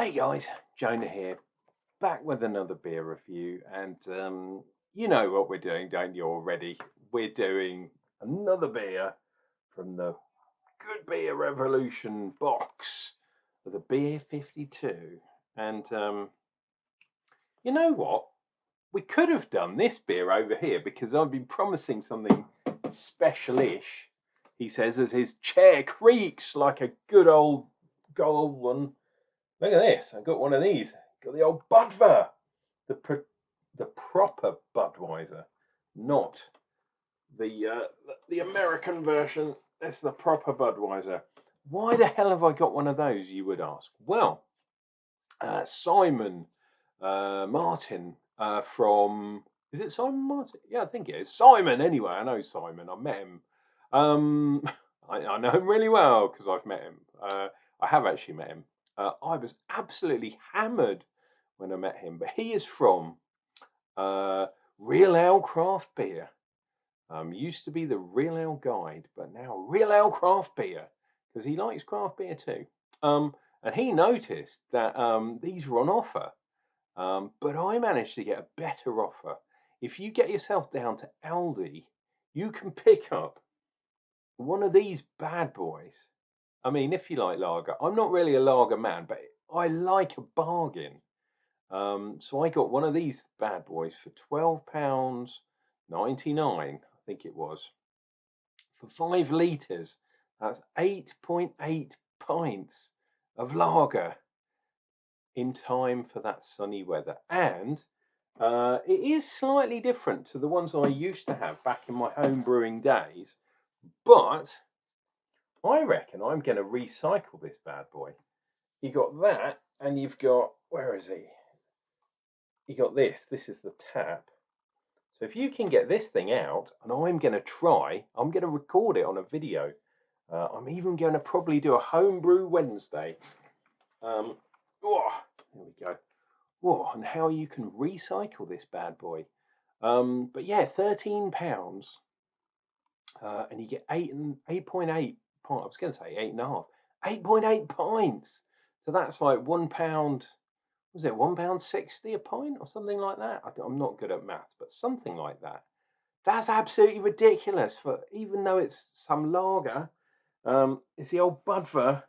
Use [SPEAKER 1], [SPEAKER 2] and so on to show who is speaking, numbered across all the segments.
[SPEAKER 1] Hey guys, Jonah here, back with another beer review, and you know what we're doing, don't you already? We're doing another beer from the Good Beer Revolution box of the Beer 52, and you know what? We could have done this beer over here because I've been promising something special-ish. He says as his chair creaks like a good old gold one. Look at this. I've got one of these. Got the old Budver. The proper Budweiser, not the American version. That's the proper Budweiser. Why the hell have I got one of those, you would ask? Well, Simon Martin from... Is it Simon Martin? Yeah, I think it is. Simon, anyway. I know Simon. I met him. I know him really well because I've met him. I have actually met him. I was absolutely hammered when I met him, but he is from Real Ale Craft Beer. Used to be the Real Ale Guide, but now Real Ale Craft Beer because he likes craft beer too. And he noticed that these were on offer, but I managed to get a better offer. If you get yourself down to Aldi, you can pick up one of these bad boys. I mean, if you like lager, I'm not really a lager man, but I like a bargain. So I got one of these bad boys for £12.99, I think it was, for 5 litres. That's 8.8 pints of lager in time for that sunny weather. And it is slightly different to the ones I used to have back in my home brewing days, but I reckon I'm going to recycle this bad boy. You got that, and you've got, where is he? You got this. This is the tap. So if you can get this thing out, and I'm going to record it on a video. I'm even going to probably do a homebrew Wednesday. Oh, there we go. Oh, and how you can recycle this bad boy. But yeah, £13, and you get 8.8 pints. I was going to say 8.5, 8.8 pints. So that's like £1. Was it £1.60 a pint or something like that? I'm not good at maths, but something like that. That's absolutely ridiculous. For even though it's some lager, it's the old Budver.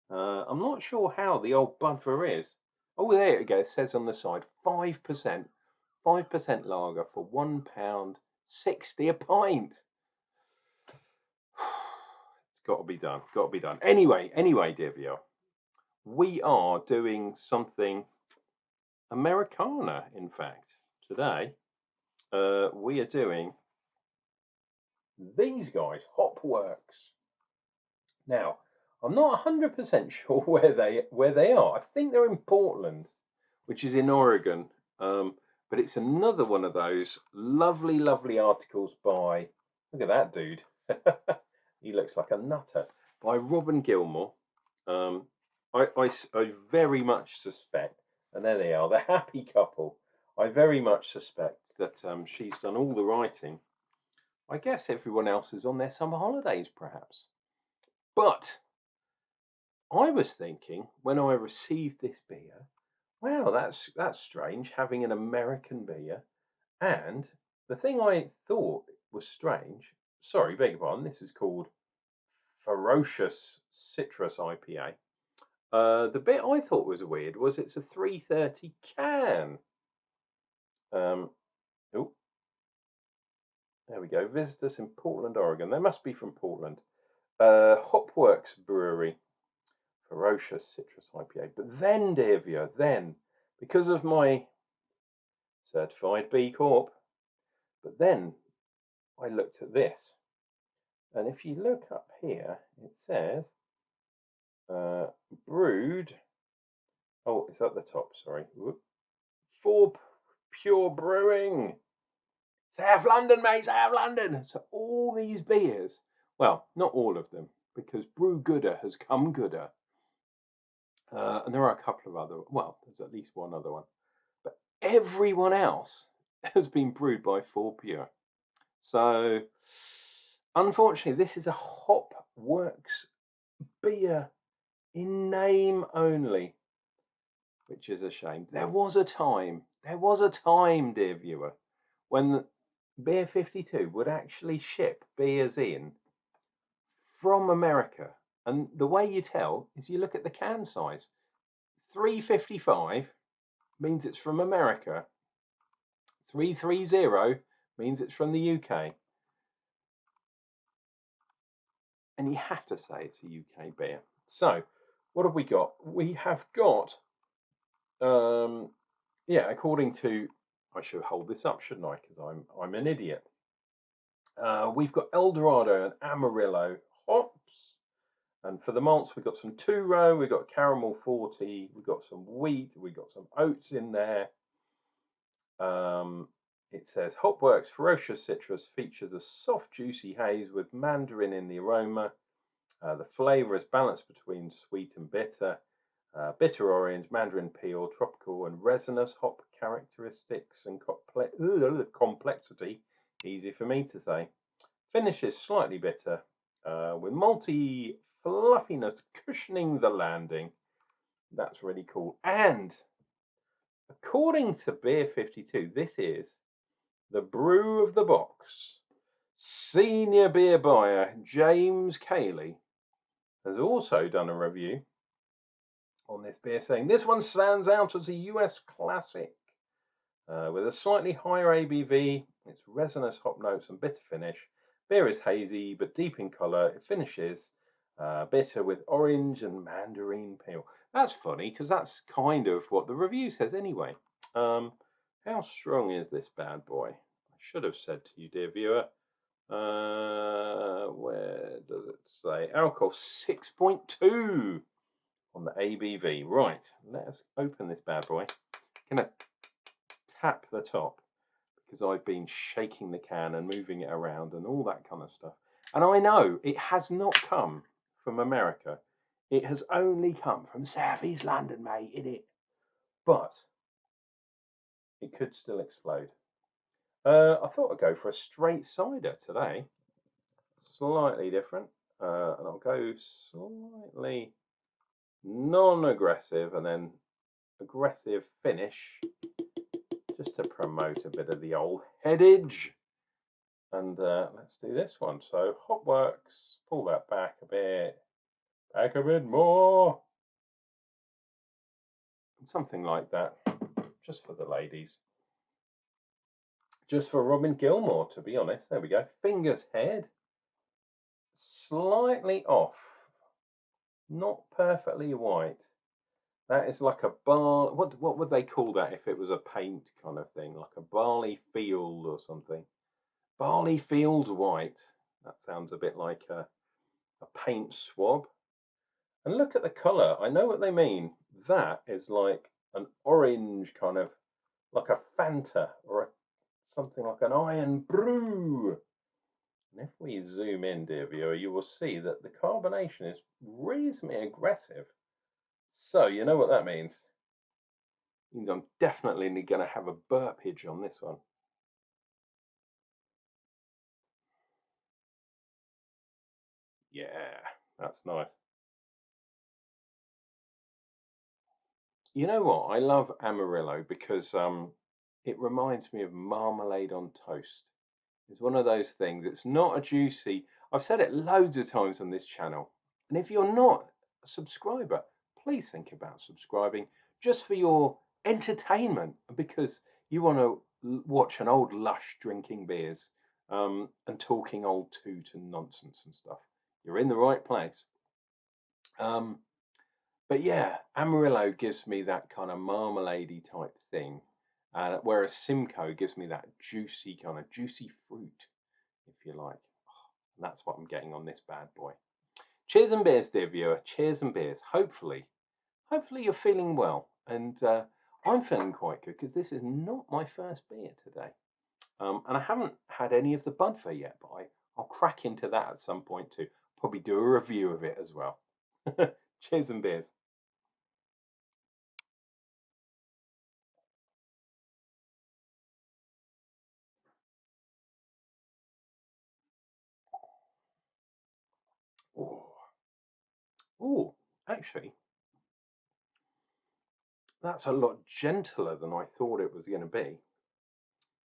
[SPEAKER 1] I'm not sure how the old Budver is. Oh, there it goes. It says on the side 5%, 5% lager for £1.60 a pint. It's got to be done. Got to be done. Anyway, dear viewer, we are doing something Americana, in fact. Today, we are doing these guys, Hopworks. Now, I'm not 100% sure where they are. I think they're in Portland, which is in Oregon. But it's another one of those lovely articles by, look at that dude. He looks like a nutter. By Robin Gilmore. I very much suspect, and there they are, the happy couple. I very much suspect that she's done all the writing. I guess everyone else is on their summer holidays, perhaps. But I was thinking when I received this beer, wow, that's strange, having an American beer. And the thing I thought was strange, sorry, beg your pardon, this is called Ferocious Citrus IPA. The bit I thought was weird was it's a 330 can. Oh, there we go. Visit us in Portland, Oregon. They must be from Portland. Hopworks Brewery, Ferocious Citrus IPA. But then, dear viewer, because of my certified B Corp, but then I looked at this. And if you look up here, it says brewed. Oh, it's at the top, sorry. For Pure Brewing. South London, mate, South London. So all these beers, well, not all of them, because Brew Gooder has come gooder. And there are a couple of other, well, there's at least one other one. But everyone else has been brewed by 4Pure. So, unfortunately, this is a Hopworks beer in name only. which is a shame. There was a time, dear viewer, when Beer 52 would actually ship beers in from America. And the way you tell is you look at the can size. 355 means it's from America. 330 means it's from the UK. And you have to say it's a UK beer. So, what have we got? We have got, according to, I should hold this up, shouldn't I? Because I'm an idiot. We've got Eldorado and Amarillo hops. And for the malts, we've got some two-row, we've got caramel 40, we've got some wheat, we've got some oats in there. It says Hopworks Ferocious Citrus features a soft, juicy haze with mandarin in the aroma. The flavour is balanced between sweet and bitter. Bitter orange, mandarin peel, tropical and resinous hop characteristics and complexity. Easy for me to say. Finish is slightly bitter, with malty fluffiness cushioning the landing. That's really cool. And according to Beer 52, this is the brew of the box. Senior beer buyer James Cayley has also done a review on this beer, saying this one stands out as a US classic with a slightly higher ABV. Its resinous hop notes and bitter finish. Beer is hazy but deep in colour. It finishes bitter with orange and mandarin peel. That's funny because that's kind of what the review says anyway. How strong is this bad boy? I should have said to you, dear viewer. Where does it say? Alcohol 6.2 on the ABV. Right, let us open this bad boy. I'm gonna tap the top because I've been shaking the can and moving it around and all that kind of stuff. And I know it has not come from America. It has only come from Southeast London, mate, innit? But it could still explode. I thought I'd go for a straight cider today. Slightly different. And I'll go slightly non-aggressive and then aggressive finish just to promote a bit of the old headage. And let's do this one. So Hopworks, pull that back a bit more. Something like that, just for the ladies. Just for Robin Gilmore, to be honest. There we go. Fingers head. Slightly off. Not perfectly white. That is like a bar. What would they call that if it was a paint kind of thing? Like a barley field or something. Barley field white. That sounds a bit like a paint swab. And look at the colour. I know what they mean. That is like an orange kind of, like a Fanta or something like an iron brew. And if we zoom in, dear viewer, you will see that the carbonation is reasonably aggressive. So you know what that means. It means I'm definitely going to have a burpage on this one. Yeah, that's nice. You know what? I love Amarillo because it reminds me of marmalade on toast. It's one of those things. It's not a juicy. I've said it loads of times on this channel. And if you're not a subscriber, please think about subscribing just for your entertainment because you want to watch an old lush drinking beers and talking old toot and nonsense and stuff. You're in the right place. But yeah, Amarillo gives me that kind of marmalade type thing, whereas Simcoe gives me that juicy kind of juicy fruit, if you like. And that's what I'm getting on this bad boy. Cheers and beers, dear viewer. Cheers and beers. Hopefully you're feeling well, and I'm feeling quite good because this is not my first beer today, and I haven't had any of the Budvar yet, but I'll crack into that at some point too. Probably do a review of it as well. Cheers and beers. Oh, actually, that's a lot gentler than I thought it was going to be.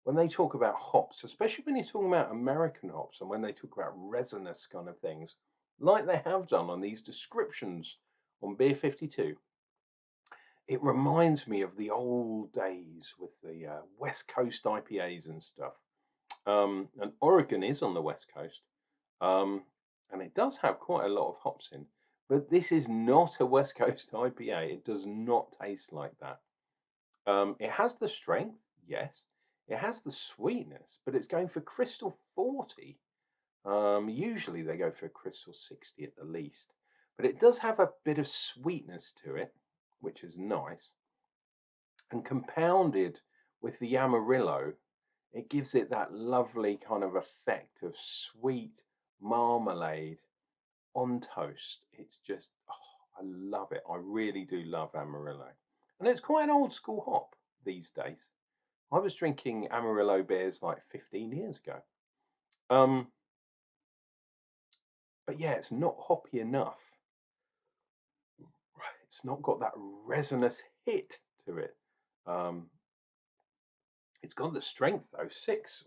[SPEAKER 1] When they talk about hops, especially when you're talking about American hops and when they talk about resinous kind of things, like they have done on these descriptions on Beer 52, it reminds me of the old days with the West Coast IPAs and stuff. And Oregon is on the West Coast, um, and it does have quite a lot of hops in. But this is not a West Coast IPA. It does not taste like that. It has the strength, yes. It has the sweetness, but it's going for Crystal 40. Usually they go for Crystal 60 at the least. But it does have a bit of sweetness to it, which is nice. And compounded with the Amarillo, it gives it that lovely kind of effect of sweet marmalade on toast. It's just, oh, I love it. I really do love Amarillo. And it's quite an old school hop these days. I was drinking Amarillo beers like 15 years ago. But yeah, it's not hoppy enough. It's not got that resinous hit to it. It's got the strength though.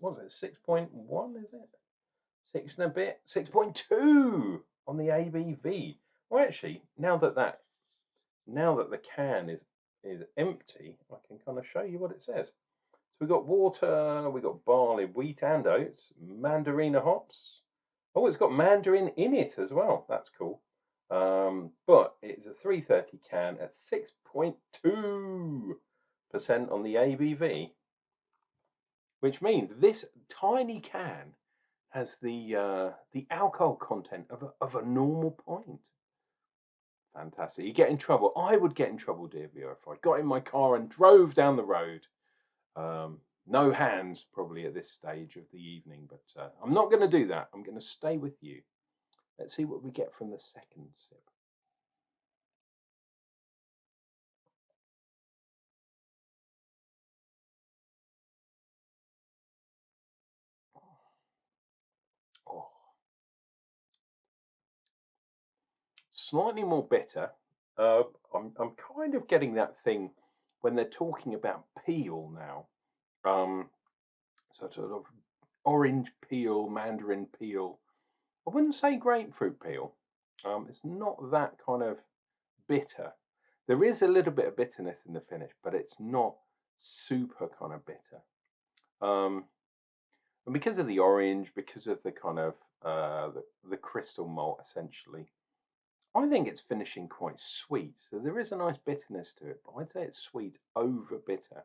[SPEAKER 1] What is it? 6.1, is it? 6 and a bit. 6.2 on the ABV. Well, actually, now that the can is empty, I can kind of show you what it says. So we've got water, we've got barley, wheat and oats, mandarina hops. Oh, it's got mandarin in it as well. That's cool. But it's a 330 can at 6.2% on the ABV, which means this tiny can has the alcohol content of a normal pint. Fantastic. You get in trouble. I would get in trouble, dear viewer, if I got in my car and drove down the road. No hands probably at this stage of the evening, but I'm not going to do that. I'm going to stay with you. Let's see what we get from the second sip. Oh, slightly more bitter. I'm kind of getting that thing when they're talking about peel now. So sort of orange peel, mandarin peel. I wouldn't say grapefruit peel. It's not that kind of bitter. There is a little bit of bitterness in the finish, but it's not super kind of bitter. And because of the orange, because of the kind of the crystal malt, essentially, I think it's finishing quite sweet. So there is a nice bitterness to it, but I'd say it's sweet over bitter.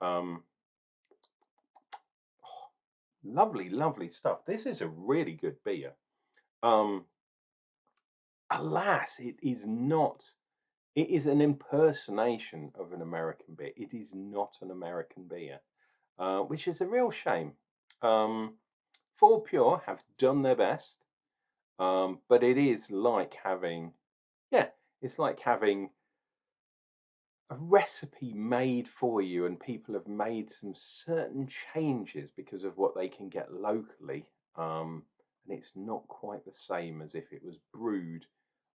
[SPEAKER 1] Um, oh, lovely, lovely stuff. This is a really good beer. Um, Alas, it is not. It is an impersonation of an American beer. It is not an American beer, which is a real shame. Four Pure have done their best, but it is like having, yeah, it's like having a recipe made for you, and people have made some certain changes because of what they can get locally, and it's not quite the same as if it was brewed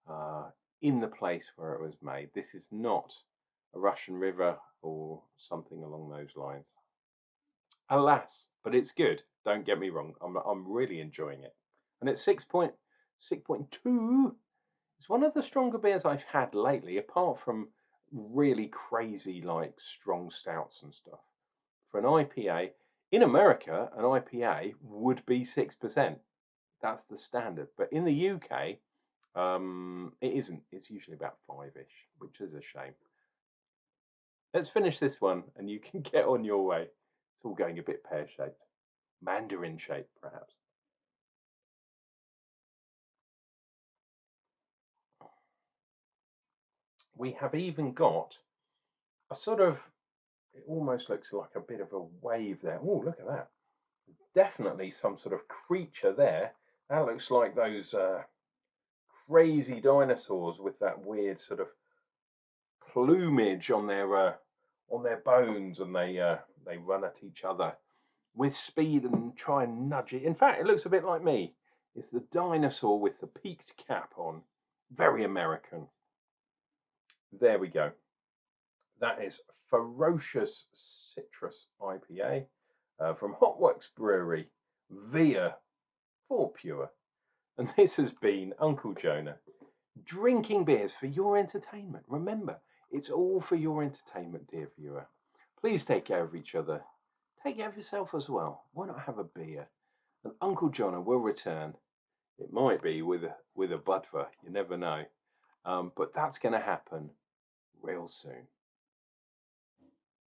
[SPEAKER 1] uh, in the place where it was made. This is not a Russian River or something along those lines. Alas, but it's good. Don't get me wrong. I'm really enjoying it, and it's 6.2. It's one of the stronger beers I've had lately, apart from really crazy like strong stouts and stuff. For an IPA in America, an IPA would be 6%. That's the standard, but in the UK, it isn't. It's usually about 5-ish, which is a shame. Let's finish this one, and you can get on your way. It's all going a bit pear-shaped, mandarin-shaped, perhaps. We have even got a sort of. It almost looks like a bit of a wave there. Oh, look at that! Definitely some sort of creature there. That looks like those crazy dinosaurs with that weird sort of plumage on their bones, and they run at each other with speed and try and nudge it. In fact, it looks a bit like me. It's the dinosaur with the peaked cap on. Very American. There we go. That is Ferocious Citrus IPA from Hopworks Brewery via For Pure. And this has been Uncle Jonah drinking beers for your entertainment. Remember, it's all for your entertainment, dear viewer. Please take care of each other. Take care of yourself as well. Why not have a beer? And Uncle Jonah will return. It might be with a budver. You never know. But that's going to happen real soon.